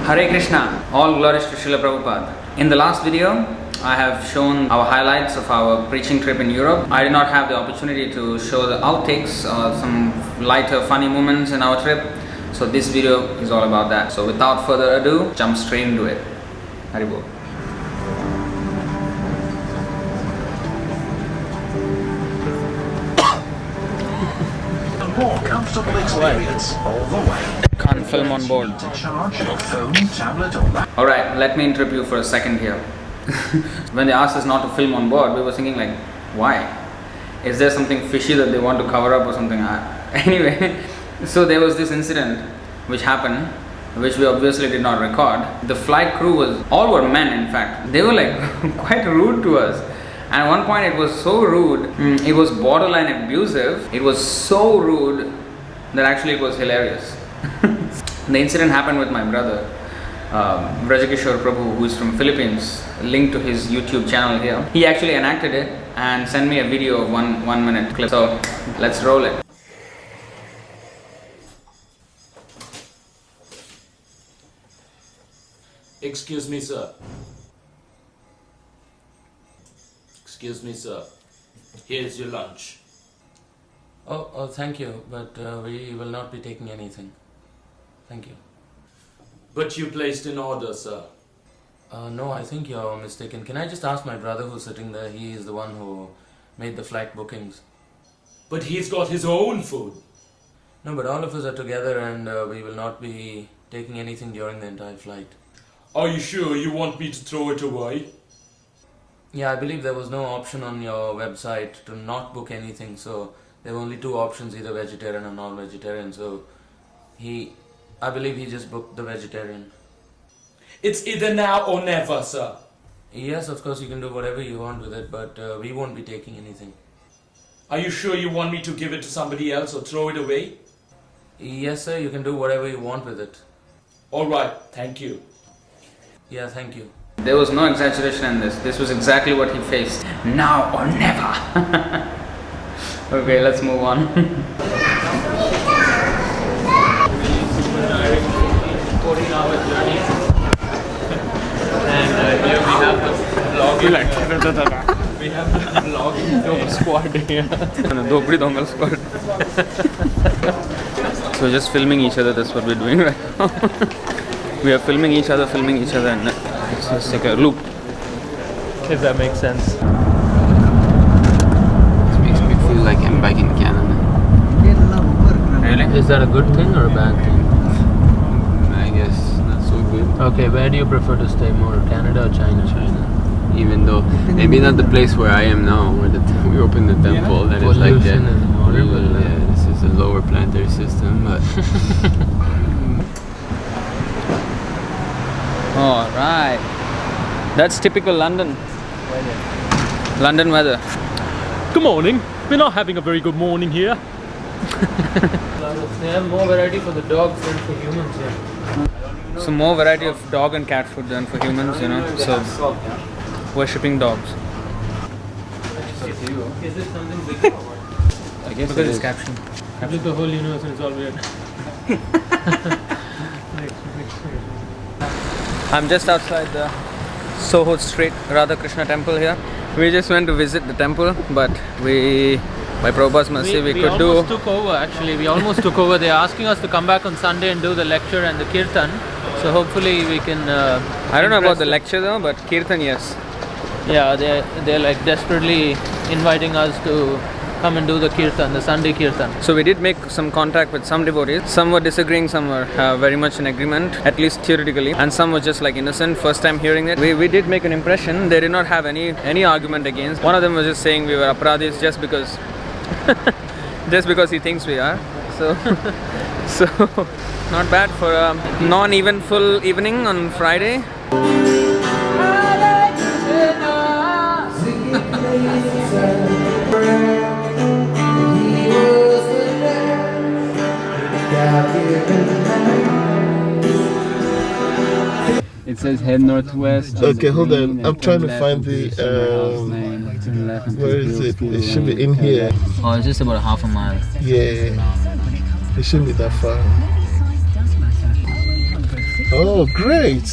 Hare Krishna, all glories to Srila Prabhupada. In the last video, I have shown our highlights of our preaching trip in Europe. I did not have the opportunity to show the outtakes or some lighter funny moments in our trip. So this video is all about that. So without further ado, jump straight into it. Haribol. More comfortable experience all the way. Can't film on board. To charge your phone, tablet or laptop. Alright, let me interrupt you for a second here. When they asked us not to film on board, we were thinking like, why? Is there something fishy that they want to cover up or something? Anyway, so there was this incident which happened, which we obviously did not record. The flight crew all were men in fact. They were like quite rude to us. And at one point it was so rude, it was borderline abusive. It was so rude that actually it was hilarious. The incident happened with my brother, Vrajakishore Prabhu, who is from Philippines, linked to his YouTube channel here. He actually enacted it and sent me a video of one minute clip. So let's roll it. Excuse me, sir. Excuse me, sir. Here's your lunch. Oh, thank you, but we will not be taking anything. Thank you. But you placed an order, sir. No, I think you're mistaken. Can I just ask my brother who's sitting there? He is the one who made the flight bookings. But he's got his own food. No, but all of us are together and we will not be taking anything during the entire flight. Are you sure you want me to throw it away? Yeah, I believe there was no option on your website to not book anything, so there were only two options, either vegetarian or non-vegetarian, so I believe he just booked the vegetarian. It's either now or never, sir. Yes, of course you can do whatever you want with it, but we won't be taking anything. Are you sure you want me to give it to somebody else or throw it away? Yes, sir, you can do whatever you want with it. Alright, thank you. Yeah, thank you. There was no exaggeration in this. This was exactly what he faced. Now or never. Okay, let's move on. 14-hour journey. And here we have the vlogging. We have the vlogging squad here. Dopri Dongal squad. So just filming each other, that's what we're doing right now. We are filming each other, and it's just like a loop. If that makes sense. It makes me feel like I'm back in Canada. Really? Is that a good thing or a bad thing? I guess not so good. Okay, where do you prefer to stay more, Canada or China? China. Even though maybe not the place where I am now, where we opened the temple, that is like that. Pollution is horrible. Yeah, this is a lower planetary system, but. Alright. That's typical London. London weather. Good morning. We're not having a very good morning here. They have more variety for the dogs than for humans here. So more variety of dog and cat food than for humans, you know. So worshipping dogs. Is this something big or what? I guess Look at this caption. Look at the whole universe and it's all weird. I'm just outside the Soho Street Radha Kṛṣṇa temple here. We just went to visit the temple, but by Prabhupada's mercy, we could do. Took over actually. We almost took over. They're asking us to come back on Sunday and do the lecture and the kirtan. So hopefully we can. I don't know about the lecture though, but kirtan, yes. Yeah, they're like desperately inviting us to come and do the kirtan, the Sunday kirtan. So we did make some contact with some devotees. Some were disagreeing, some were very much in agreement, at least theoretically, and some were just like innocent, first time hearing it. We did make an impression. They did not have any argument against. One of them was just saying we were aparadhis just because he thinks we are. So not bad for a non-eventful evening on Friday. It says head northwest. Okay, hold on. I'm trying to find the. Where is it? It should be in here. Oh, it's just about a half a mile. Yeah. It shouldn't be that far. Oh, great.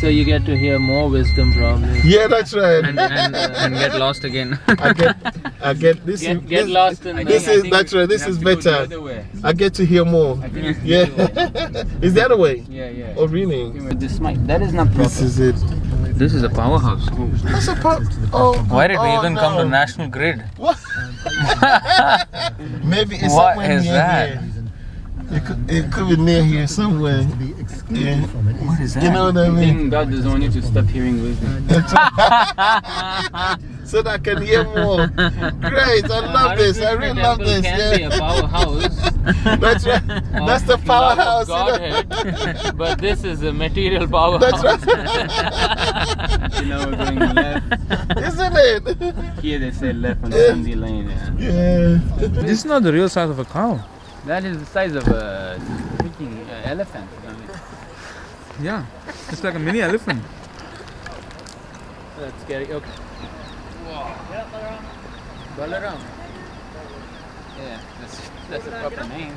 So you get to hear more wisdom probably. Yeah, that's right. and get lost again. I get this. Get lost in This is that's right. This is better. I get to hear more. Yeah. Is the other way? Yeah. Oh, really? This mic, that is not proper. This is it. This is a powerhouse. That's a pop. Oh. Why did we oh, even no. come to National Grid? What? Maybe it's What somewhere is near that? here. It could be near here somewhere. Yeah. What is that? You know what I mean? God doesn't want you to stop hearing wisdom. So that I can hear more. Great, I love this. I really love this. Can be a Yeah. powerhouse. That's right. That's the powerhouse. You know? Godhead, but this is a material powerhouse. That's right. You know, we're going left. Isn't it? Here they say left on Sandy Lane. Yeah. This is not the real size of a cow. That is the size of a freaking elephant. Yeah, it's like a mini elephant. That's scary. Okay. Wow. Balaram. Yeah, that's a proper name.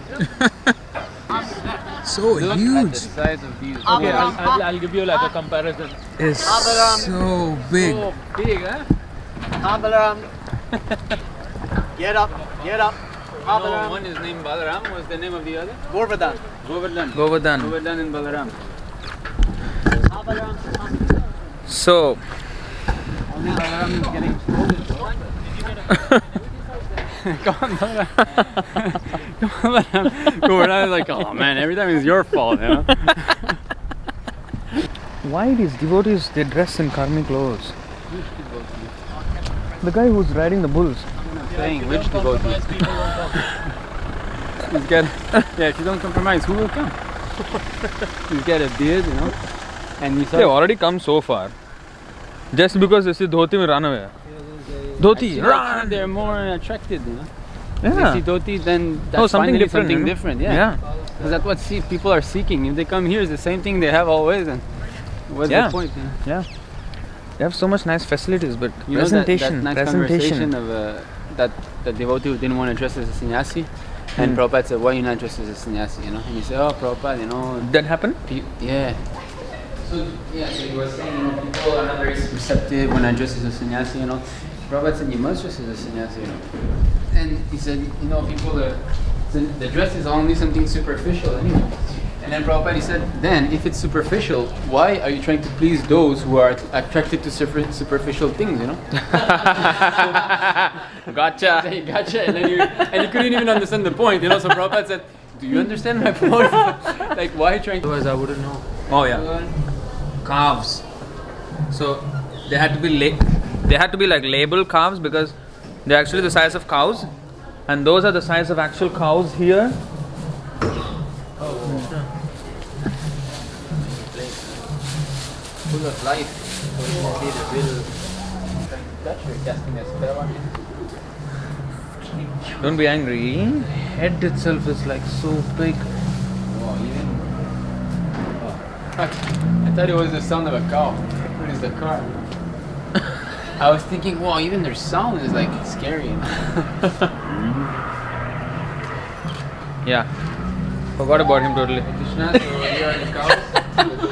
So Look at huge. the size of these. Okay, I'll give you like a comparison. It's so big. So big, huh? Get up. No, one is named Balaram. What's the name of the other? Govardhan. Govardhan. Govardhan. Govardhan and Balaram. So Only Balaram is getting scolded. Come on, Balaram. Come on, Balaram. Govardhan is like, oh man, every time it's your fault, you know? why these devotees they dress in karmic clothes? The guy who's riding the bulls. Saying which devotees? He's got, yeah, if you don't compromise, who will come? He's got a beard, you know, and he They've already come so far. Just because they see dhoti will run away. Dhoti, run! They're more attracted, you know. Yeah. They see dhoti, then that's something finally different. something you know? different, yeah. Because that's what people are seeking. If they come here, it's the same thing they have always, and what's the point? You know? Yeah. They have so much nice facilities, but You know presentation, that nice conversation of that devotee who didn't want to dress as a sannyasi, and Prabhupada said, "Why you not dressed as a sannyasi?" You know, and he said, "Oh, Prabhupada, you know." That happened? Yeah. So he was saying, you know, people are not very receptive when I dress as a sannyasi. You know, Prabhupada said, "You must dress as a sannyasi." You know, and he said, "You know, people are the dress is only something superficial anyway." And then Prabhupada he said, then if it's superficial, why are you trying to please those who are attracted to superficial things, you know? Gotcha. Gotcha. And then he couldn't even understand the point, you know? So Prabhupada said, do you understand my point? Like, why are you trying to... Otherwise I wouldn't know. Oh yeah. Calves. So they had to be like labeled calves because they're actually the size of cows, and those are the size of actual cows here. Full of life. So you can see the real... That's your casting a spell on it. Don't be angry. Head itself is like so big. Wow, even... Oh. I thought it was the sound of a cow. What is the car? I was thinking, wow, even their sound is like scary. Yeah. Forgot about him totally. Kṛṣṇa, so you are the cows?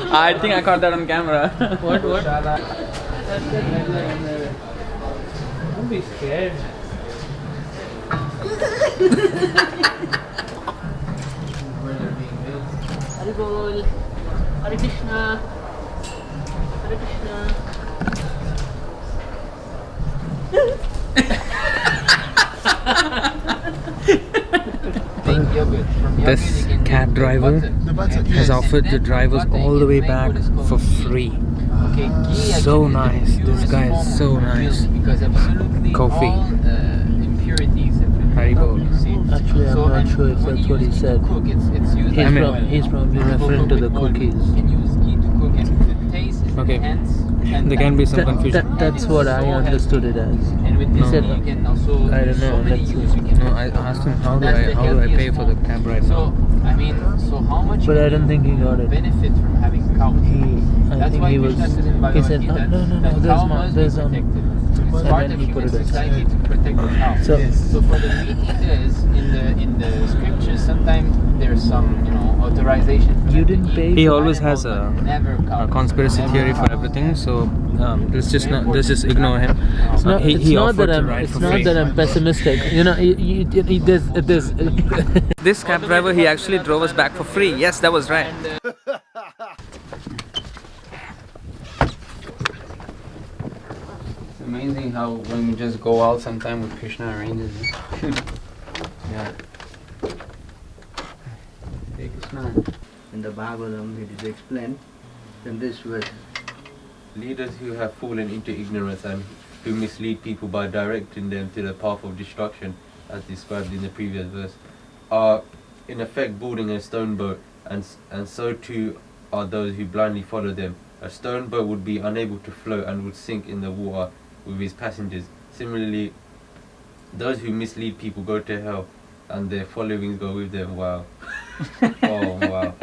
I think I caught that on camera. What? Don't be scared. Hari Bol. Hare Krishna. Hare Krishna. This cab driver has offered the drivers all the way back for free. So nice. This guy is so nice. Coffee. Haribo. Actually, I'm not sure if that's what he said. He's probably referring to the cookies. Okay. There can be some confusion. That's what I understood it as. He said, I don't know. Let's see. No, I asked him how do I pay for the cab right now. So how much But I don't think he got it. benefit from having cows? I think he said, no, there's not. It's part of human society to protect the cow. So for the meat eaters in the scriptures, sometimes there's some authorization. You didn't pay. He always has a conspiracy Never theory for cow. everything. So let's just ignore him. It's not, He not offered that to I'm. ride It's for not free. that I'm pessimistic. There's. This cab driver, he actually drove us back for free. Yes, that was right. It's amazing how when we just go out sometime with Krishna arranges it. Yeah. Hey Krishna. In the Bhagavatam it is explained in this way. Leaders who have fallen into ignorance and who mislead people by directing them to the path of destruction, as described in the previous verse, are in effect boarding a stone boat, and so too are those who blindly follow them. A stone boat would be unable to float and would sink in the water with its passengers. Similarly, those who mislead people go to hell, and their followings go with them. Wow. Oh, wow.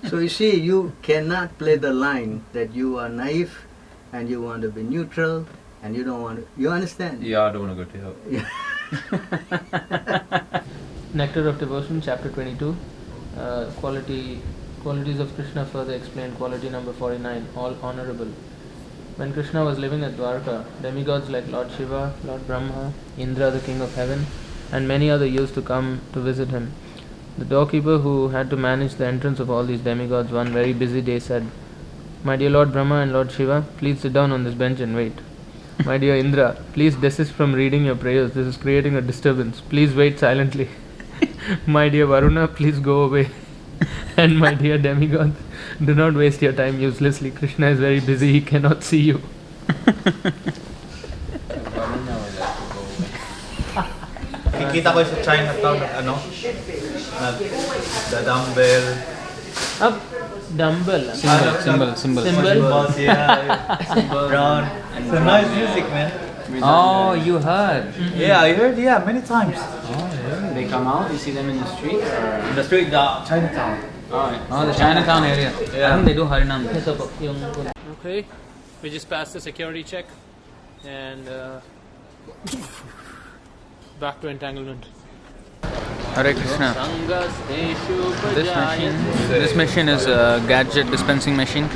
So you see, you cannot play the line that you are naive and you want to be neutral and you don't want to. You understand? Yeah, I don't want to go to hell. Yeah. Nectar of Devotion, chapter 22. Qualities of Krishna further explained. Quality number 49. All honorable. When Krishna was living at Dwarka, demigods like Lord Shiva, Lord Brahma, Indra, the king of heaven, and many others used to come to visit him. The doorkeeper who had to manage the entrance of all these demigods one very busy day said, "My dear Lord Brahma and Lord Shiva, please sit down on this bench and wait. My dear Indra, please desist from reading your prayers. This is creating a disturbance. Please wait silently. My dear Varuna, please go away. And my dear demigods, do not waste your time uselessly. Krishna is very busy. He cannot see you." Kikita ko sa Chinatown the dumbbell. Up, dumbbell. Symbol. Brown. It's a nice music, man. Oh, you heard? Yeah, I heard. Yeah, many times. Oh, really? They come out. You see them in the street. In the street, Chinatown. Oh, the Chinatown area. I think they do Harinam. Okay, we just passed the security check and back to entanglement. Hare Krishna. This machine is a gadget dispensing machine.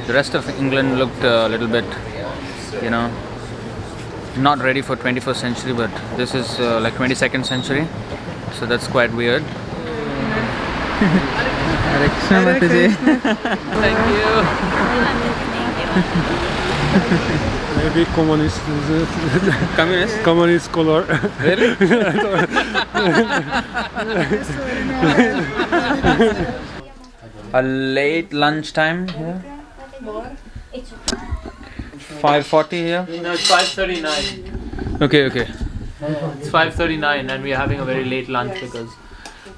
The rest of England looked a little bit, not ready for 21st century, but this is like 22nd century. So that's quite weird. Hare Krishna, Mataji. Thank you. Maybe communist. Communist? Communist color. Really? A late lunchtime here. 5:40 here. No, it's 5:39. Okay. It's 5:39 and we're having a very late lunch because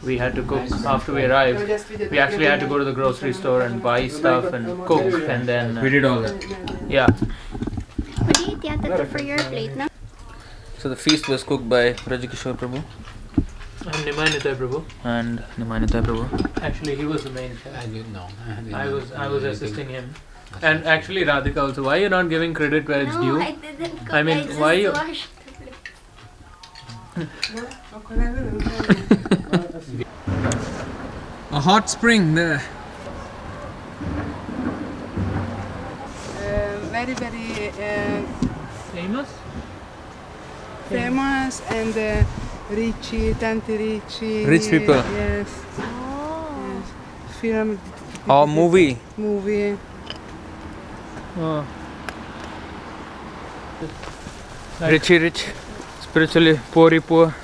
we had to cook after we arrived. We actually had to go to the grocery store and buy stuff and cook, and then we did all that. Yeah. For your plate, no? So the feast was cooked by Rajikishore Prabhu And Nimainitai Prabhu. Actually, he was the main chef. I didn't know. I was assisting him. And actually Radhika also. Why are you not giving credit where it's due? I didn't cook. I mean, I just why you... washed A hot spring there. Very famous and Rich people. Yes. Film. Or movie. Oh. Richy rich, spiritually poor.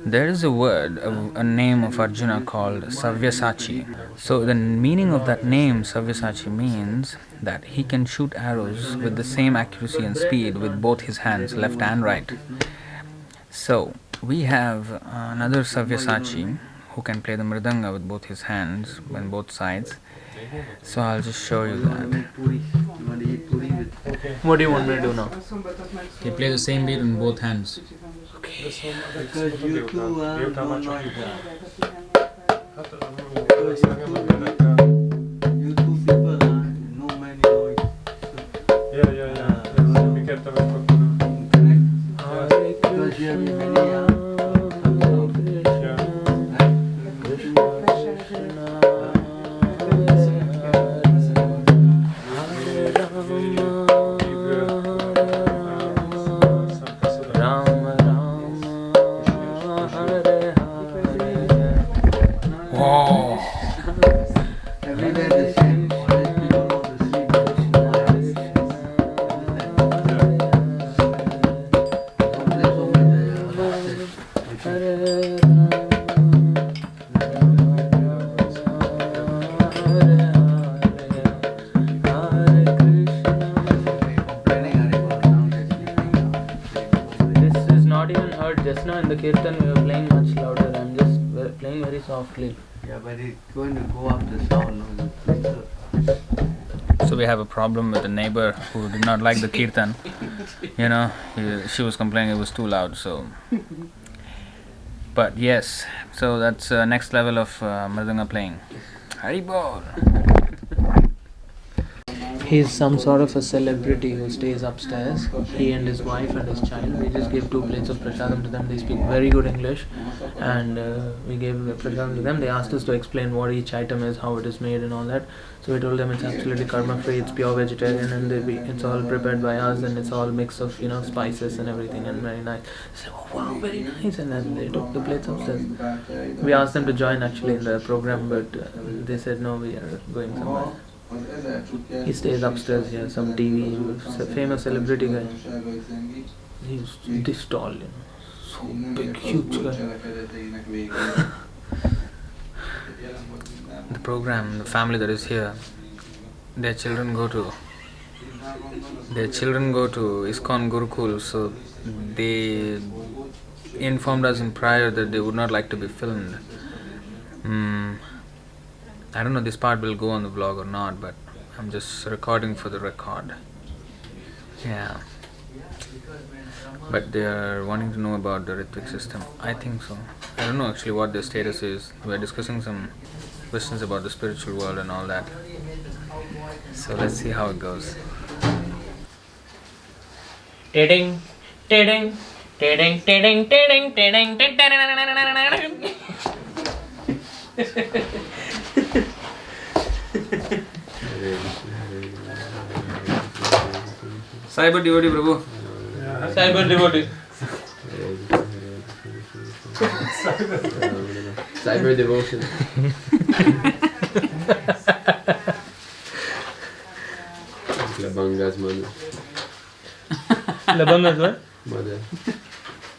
There is a word, a name of Arjuna called Savyasachi. So the meaning of that name, Savyasachi, means that he can shoot arrows with the same accuracy and speed with both his hands, left and right. So we have another Savyasachi who can play the mridanga with both his hands on both sides. So I'll just show you that. What do you want me to do now? He plays the same beat in both hands. Okay. Because you two don't know that. You two people know many Everywhere the same. Always people want to see This is not even heard. Just now in the kirtan we were playing much louder. I'm just playing very softly. Yeah, but it's going to go up the sound. So we have a problem with a neighbor who did not like the kirtan. You know, she was complaining it was too loud. So, but yes, so that's next level of mridanga playing. Haribol. He's some sort of a celebrity who stays upstairs. He and his wife and his child. We just gave 2 plates of prasadam to them. They speak very good English, and we gave prasadam to them. They asked us to explain what each item is, how it is made, and all that. So we told them it's absolutely karma free. It's pure vegetarian, and it's all prepared by us, and it's all mix of spices and everything, and very nice. They said, "Oh wow, very nice!" And then they took the plates upstairs. We asked them to join actually in the program, but they said no, we are going somewhere. He stays upstairs here, some TV, famous celebrity guy. He's this tall, so big, huge guy. The program, the family that is here, their children go to ISKCON Gurukul, so they informed us in prior that they would not like to be filmed. I don't know this part will go on the vlog or not, but I'm just recording for the record. Yeah. But they are wanting to know about the Ritvik system. I think so. I don't know actually what their status is. We are discussing some questions about the spiritual world and all that. So let's see how it goes. Tiding, tiding, tiding, tiding, tiding, tiding, tiding. Cyber devotee, Prabhu. Cyber devotee. Cyber devotion. Labanga's mother. Labanga's what? Mother.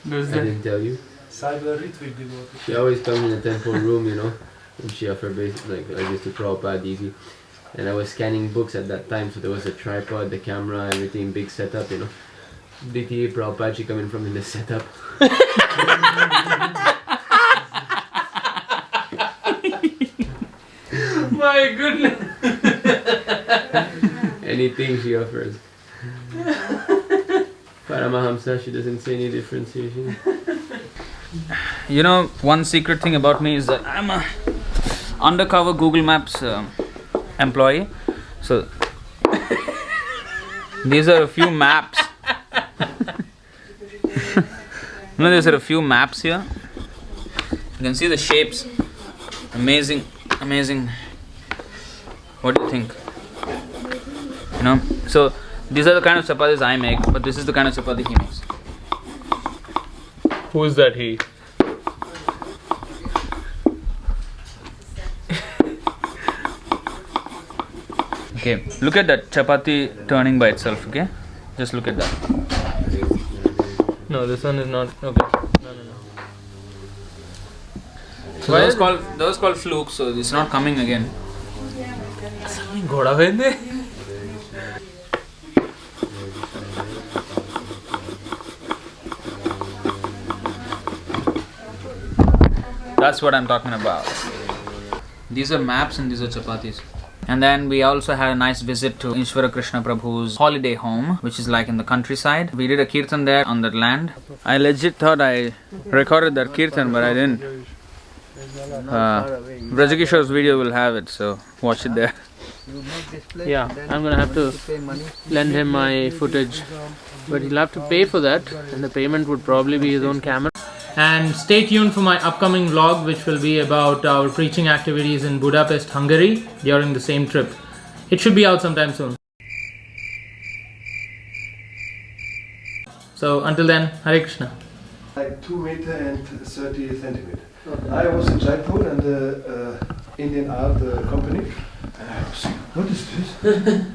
I didn't tell you. Cyber Ritvik devotee. She always comes in the temple room, and she offered like I used to Prabhupada DV. And I was scanning books at that time, so there was a tripod, the camera, everything, big setup, DT, Prabhupada, she coming from in the setup. My goodness. Anything she offers. Paramahamsa, she doesn't say any differentiation. One secret thing about me is that I'm a undercover Google Maps employee. So these are a few maps. These are a few maps here. You can see the shapes. Amazing. What do you think? So these are the kind of chapatis I make, but this is the kind of chapati he makes. Who is that he? Okay, look at that chapati turning by itself, okay? Just look at that. No, this one is not. Okay. No. So that was called fluke, so it's not coming again. That's what I'm talking about. These are maps and these are chapatis. And then we also had a nice visit to Sri Krishna Prabhu's holiday home, which is like in the countryside. We did a kirtan there on that land. I legit thought I recorded that kirtan, but I didn't. Brajakishore's video will have it, so watch it there. You make display. Yeah, and then I'm gonna have to pay money. lend him my footage, but he'll have to pay for that, and the payment would probably be his own camera. And stay tuned for my upcoming vlog, which will be about our preaching activities in Budapest, Hungary during the same trip. It should be out sometime soon. So until then, Hare Krishna. Like 2 meter and 30 centimeter. Okay. I was in Jaipur and the Indian art company, and I was saying, what is this?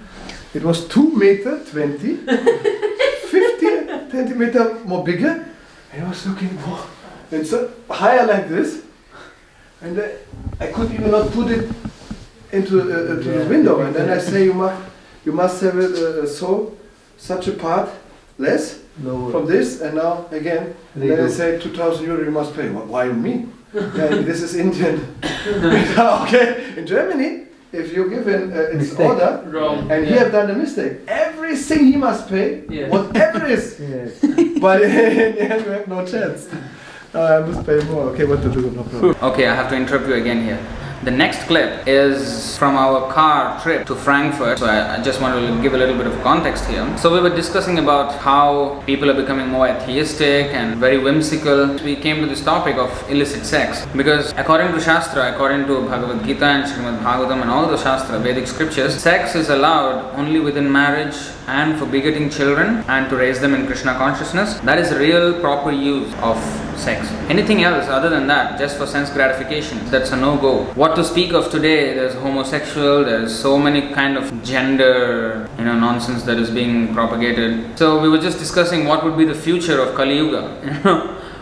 It was 2 meter 20, 50 centimeter more bigger, and I was looking, wow, and so higher like this, and I could even not put it into the window, and then I say, you must have it such a part less from this, and now again, and then they say 2,000 euro you must pay. Why me? Yeah, this is Indian. Okay, in Germany, if you give an its order and he have done a mistake, everything he must pay, whatever is. But in the end, we have no chance. I must pay more. Okay, what to do? No problem. Okay, I have to interrupt you again here. The next clip is from our car trip to Frankfurt. So I just want to give a little bit of context here. So we were discussing about how people are becoming more atheistic and very whimsical. We came to this topic of illicit sex. Because according to Shastra, according to Bhagavad Gita and Srimad Bhagavatam and all the Shastra, Vedic scriptures, sex is allowed only within marriage and for begetting children and to raise them in Krishna consciousness. That is real proper use of sex. Anything else other than that, just for sense gratification, that's a no-go. What to speak of today, there's homosexual, there's so many kind of gender, nonsense that is being propagated. So we were just discussing what would be the future of Kali Yuga,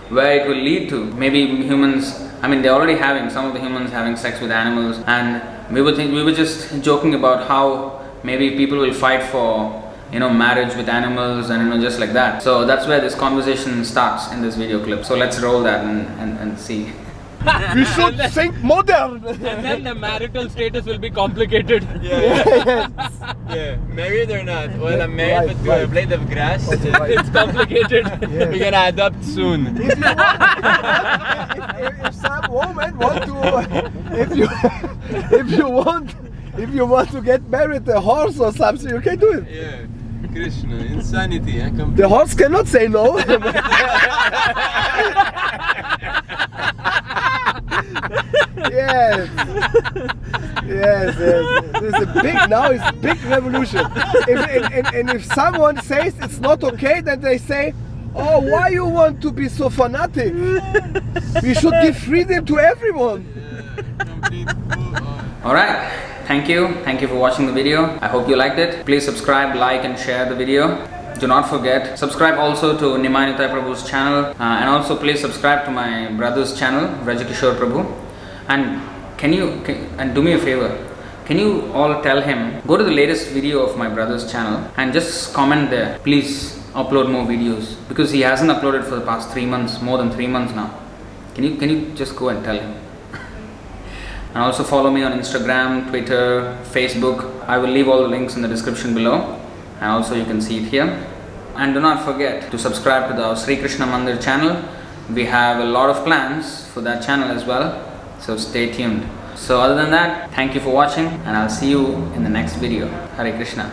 where it will lead to. Maybe humans, they're already some of the humans having sex with animals, and we were just joking about how maybe people will fight for marriage with animals and just like that. So that's where this conversation starts in this video clip. So let's roll that and see. We should think modern. And then the marital status will be complicated. Yeah, married or not? Well, I'm married, but to a blade of grass. It's complicated. We're gonna adopt soon. If some woman want to, if you want to get married a horse or something, you can do it. Yeah, Kṛṣṇa, insanity. The horse cannot say no. Yes. It's a big revolution. If someone says it's not okay, then they say, oh, why you want to be so fanatic? We should give freedom to everyone. Alright, thank you for watching the video. I hope you liked it. Please subscribe, like and share the video. Do not forget, subscribe also to Nimai Nitai Prabhu's channel, and also please subscribe to my brother's channel, Vrajkishore Prabhu. And and do me a favor, can you all tell him, go to the latest video of my brother's channel and just comment there, please upload more videos, because he hasn't uploaded for the past 3 months, more than 3 months now. Can you just go and tell him? And also follow me on Instagram, Twitter, Facebook. I will leave all the links in the description below, and also you can see it here. And do not forget to subscribe to the Sri Krishna Mandir channel. We have a lot of plans for that channel as well, so stay tuned. So other than that, thank you for watching, and I'll see you in the next video. Hare Krishna.